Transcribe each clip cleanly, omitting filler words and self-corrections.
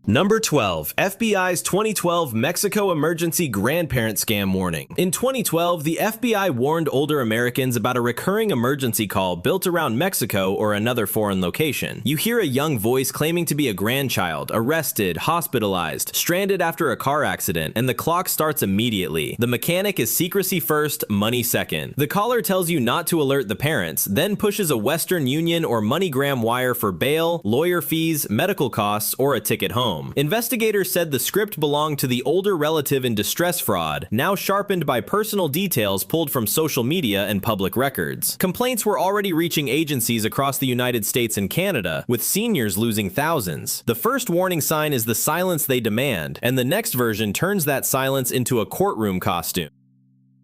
Number 12. FBI's 2012 Mexico Emergency Grandparent Scam Warning. In 2012, the FBI warned older Americans about a recurring emergency call built around Mexico or another foreign location. You hear a young voice claiming to be a grandchild, arrested, hospitalized, stranded after a car accident, and the clock starts immediately. The mechanic is secrecy first, money second. The caller tells you not to alert the parents, then pushes a Western Union or MoneyGram wire for bail, lawyer fees, medical costs, or a ticket home. Investigators said the script belonged to the older relative in distress fraud, now sharpened by personal details pulled from social media and public records. Complaints were already reaching agencies across the United States and Canada, with seniors losing thousands. The first warning sign is the silence they demand, and the next version turns that silence into a courtroom costume.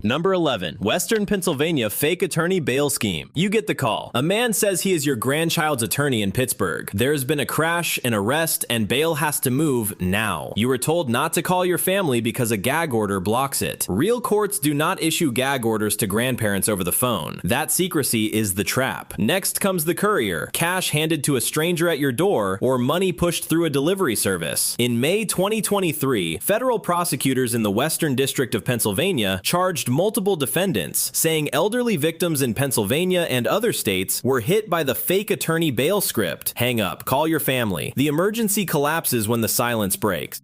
Number 11. Western Pennsylvania Fake Attorney Bail Scheme. You get the call. A man says he is your grandchild's attorney in Pittsburgh. There's been a crash, an arrest, and bail has to move now. You were told not to call your family because a gag order blocks it. Real courts do not issue gag orders to grandparents over the phone. That secrecy is the trap. Next comes the courier. Cash handed to a stranger at your door, or money pushed through a delivery service. In May 2023, federal prosecutors in the Western District of Pennsylvania charged multiple defendants, saying elderly victims in Pennsylvania and other states were hit by the fake attorney bail script. Hang up, call your family. The emergency collapses when the silence breaks.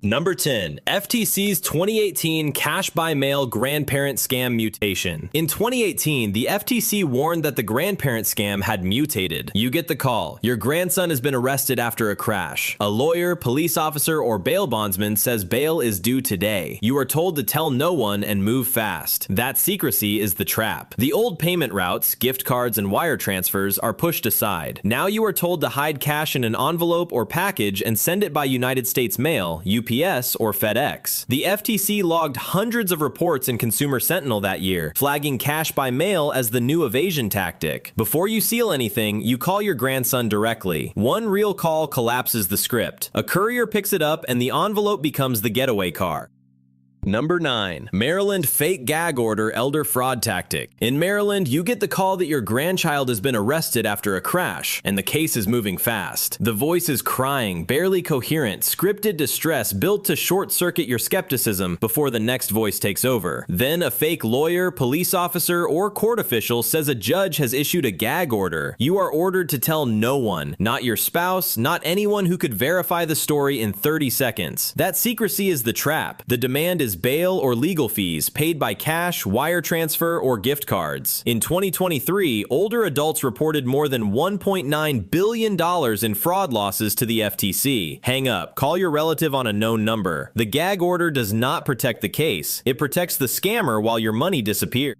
Number 10. FTC's 2018 Cash by Mail Grandparent Scam Mutation. In 2018, the FTC warned that the grandparent scam had mutated. You get the call. Your grandson has been arrested after a crash. A lawyer, police officer, or bail bondsman says bail is due today. You are told to tell no one and move fast. That secrecy is the trap. The old payment routes, gift cards, and wire transfers are pushed aside. Now you are told to hide cash in an envelope or package and send it by United States Mail, UPS, or FedEx. The FTC logged hundreds of reports in Consumer Sentinel that year, flagging cash by mail as the new evasion tactic. Before you seal anything, you call your grandson directly. One real call collapses the script. A courier picks it up and the envelope becomes the getaway car. Number 9. Maryland Fake Gag Order Elder Fraud Tactic. In Maryland, you get the call that your grandchild has been arrested after a crash, and the case is moving fast. The voice is crying, barely coherent, scripted distress built to short-circuit your skepticism before the next voice takes over. Then a fake lawyer, police officer, or court official says a judge has issued a gag order. You are ordered to tell no one, not your spouse, not anyone who could verify the story in 30 seconds. That secrecy is the trap. The demand is bail or legal fees paid by cash, wire transfer, or gift cards. In 2023, older adults reported more than $1.9 billion in fraud losses to the FTC. Hang up, call your relative on a known number. The gag order does not protect the case. It protects the scammer while your money disappears.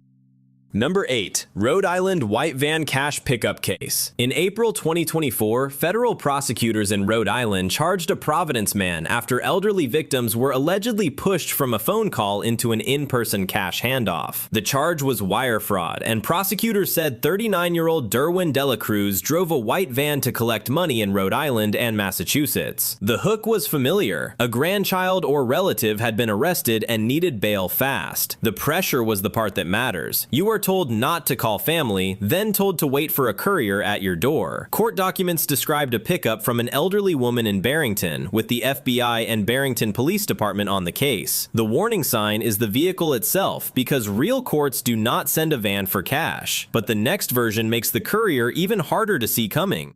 Number 8. Rhode Island White Van Cash Pickup Case. In April 2024, federal prosecutors in Rhode Island charged a Providence man after elderly victims were allegedly pushed from a phone call into an in-person cash handoff. The charge was wire fraud, and prosecutors said 39-year-old Derwin Delacruz drove a white van to collect money in Rhode Island and Massachusetts. The hook was familiar. A grandchild or relative had been arrested and needed bail fast. The pressure was the part that matters. You are told not to call family, then told to wait for a courier at your door. Court documents described a pickup from an elderly woman in Barrington, with the FBI and Barrington Police Department on the case. The warning sign is the vehicle itself, because real courts do not send a van for cash. But the next version makes the courier even harder to see coming.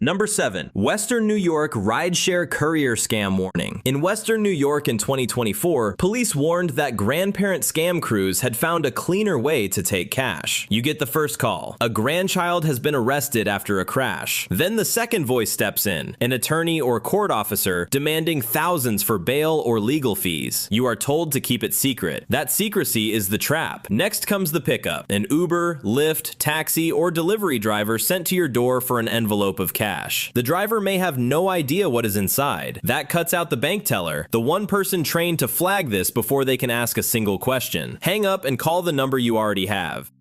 Number 7. Western New York Rideshare Courier Scam Warning. In Western New York in 2024, police warned that grandparent scam crews had found a cleaner way to take cash. You get the first call. A grandchild has been arrested after a crash. Then the second voice steps in, an attorney or court officer demanding thousands for bail or legal fees. You are told to keep it secret. That secrecy is the trap. Next comes the pickup. An Uber, Lyft, taxi, or delivery driver sent to your door for an envelope of cash. The driver may have no idea what is inside. That cuts out the bank teller, the one person trained to flag this before they can ask a single question. Hang up and call the number you already have.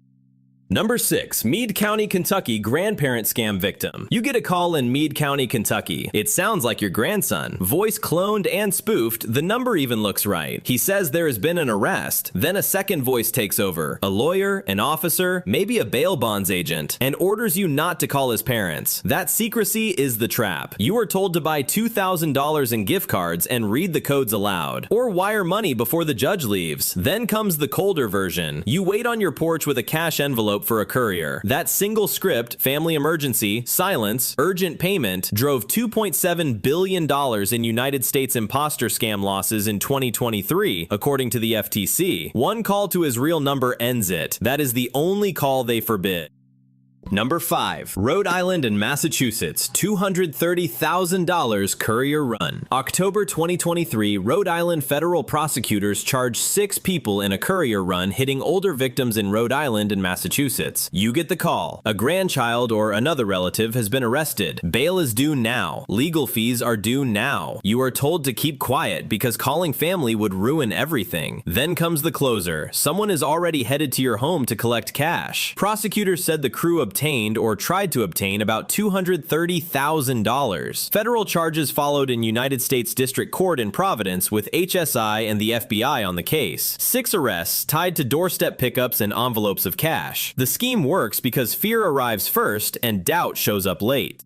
Number 6. Meade County, Kentucky grandparent scam victim. You get a call in Meade County, Kentucky. It sounds like your grandson. Voice cloned and spoofed, the number even looks right. He says there has been an arrest. Then a second voice takes over. A lawyer, an officer, maybe a bail bonds agent, and orders you not to call his parents. That secrecy is the trap. You are told to buy $2,000 in gift cards and read the codes aloud. Or wire money before the judge leaves. Then comes the colder version. You wait on your porch with a cash envelope for a courier. That single script, family emergency, silence, urgent payment, drove $2.7 billion in United States imposter scam losses in 2023, according to the FTC. One call to his real number ends it. That is the only call they forbid. Number 5. Rhode Island and Massachusetts $230,000 courier run. October 2023, Rhode Island federal prosecutors charged 6 people in a courier run hitting older victims in Rhode Island and Massachusetts. You get the call. A grandchild or another relative has been arrested. Bail is due now. Legal fees are due now. You are told to keep quiet because calling family would ruin everything. Then comes the closer. Someone is already headed to your home to collect cash. Prosecutors said the crew obtained or tried to obtain about $230,000. Federal charges followed in United States District Court in Providence with HSI and the FBI on the case. 6 arrests tied to doorstep pickups and envelopes of cash. The scheme works because fear arrives first and doubt shows up late.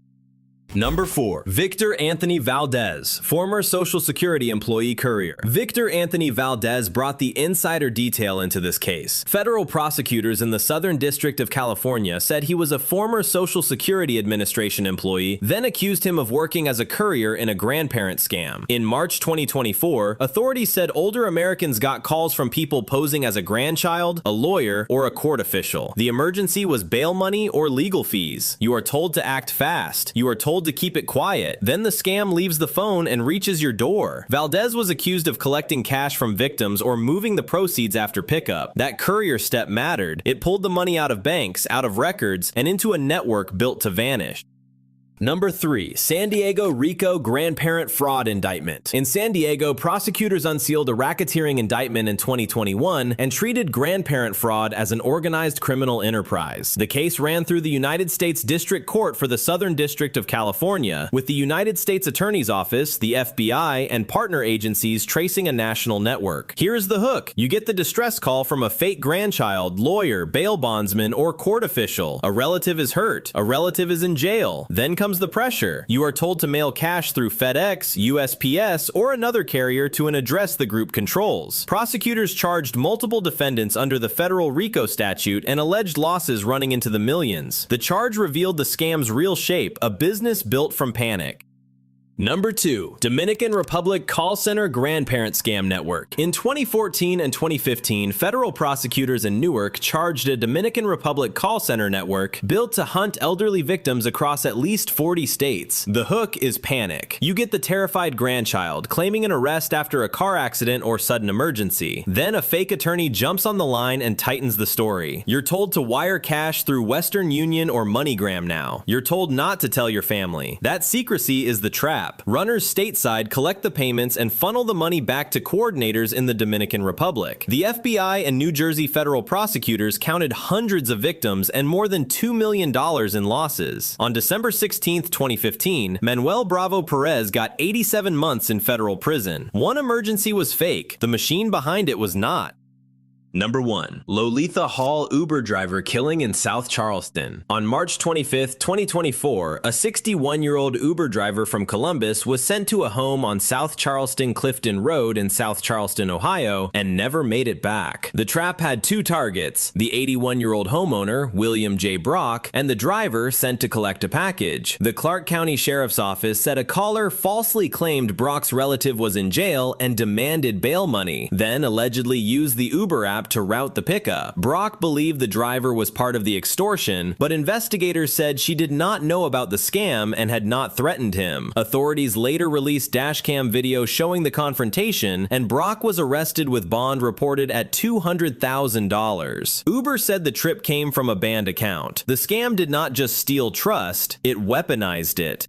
Number 4. Victor Anthony Valdez, former Social Security employee courier. Victor Anthony Valdez brought the insider detail into this case. Federal prosecutors in the Southern District of California said he was a former Social Security Administration employee, then accused him of working as a courier in a grandparent scam. In March 2024, authorities said older Americans got calls from people posing as a grandchild, a lawyer, or a court official. The emergency was bail money or legal fees. You are told to act fast. You are told to keep it quiet. Then the scam leaves the phone and reaches your door. Valdez was accused of collecting cash from victims or moving the proceeds after pickup. That courier step mattered. It pulled the money out of banks, out of records, and into a network built to vanish. Number 3. San Diego RICO grandparent fraud indictment. In San Diego, prosecutors unsealed a racketeering indictment in 2021 and treated grandparent fraud as an organized criminal enterprise. The case ran through the United States District Court for the Southern District of California, with the United States Attorney's Office, the FBI, and partner agencies tracing a national network. Here's the hook. You get the distress call from a fake grandchild, lawyer, bail bondsman, or court official. A relative is hurt. A relative is in jail. Then comes the pressure. You are told to mail cash through FedEx, USPS, or another carrier to an address the group controls. Prosecutors charged multiple defendants under the federal RICO statute and alleged losses running into the millions. The charge revealed the scam's real shape, a business built from panic. Number 2. Dominican Republic call center grandparent scam network. In 2014 and 2015, federal prosecutors in Newark charged a Dominican Republic call center network built to hunt elderly victims across at least 40 states. The hook is panic. You get the terrified grandchild claiming an arrest after a car accident or sudden emergency. Then a fake attorney jumps on the line and tightens the story. You're told to wire cash through Western Union or MoneyGram now. You're told not to tell your family. That secrecy is the trap. Runners stateside collect the payments and funnel the money back to coordinators in the Dominican Republic. The FBI and New Jersey federal prosecutors counted hundreds of victims and more than $2 million in losses. On December 16, 2015, Manuel Bravo Perez got 87 months in federal prison. One emergency was fake. The machine behind it was not. Number 1. Lolitha Hall Uber driver killing in South Charleston. On March 25, 2024, a 61-year-old Uber driver from Columbus was sent to a home on South Charleston Clifton Road in South Charleston, Ohio, and never made it back. The trap had 2 targets, the 81-year-old homeowner, William J. Brock, and the driver sent to collect a package. The Clark County Sheriff's Office said a caller falsely claimed Brock's relative was in jail and demanded bail money, then allegedly used the Uber app to route the pickup. Brock believed the driver was part of the extortion, but investigators said she did not know about the scam and had not threatened him. Authorities later released dashcam video showing the confrontation, and Brock was arrested with bond reported at $200,000. Uber said the trip came from a banned account. The scam did not just steal trust, it weaponized it.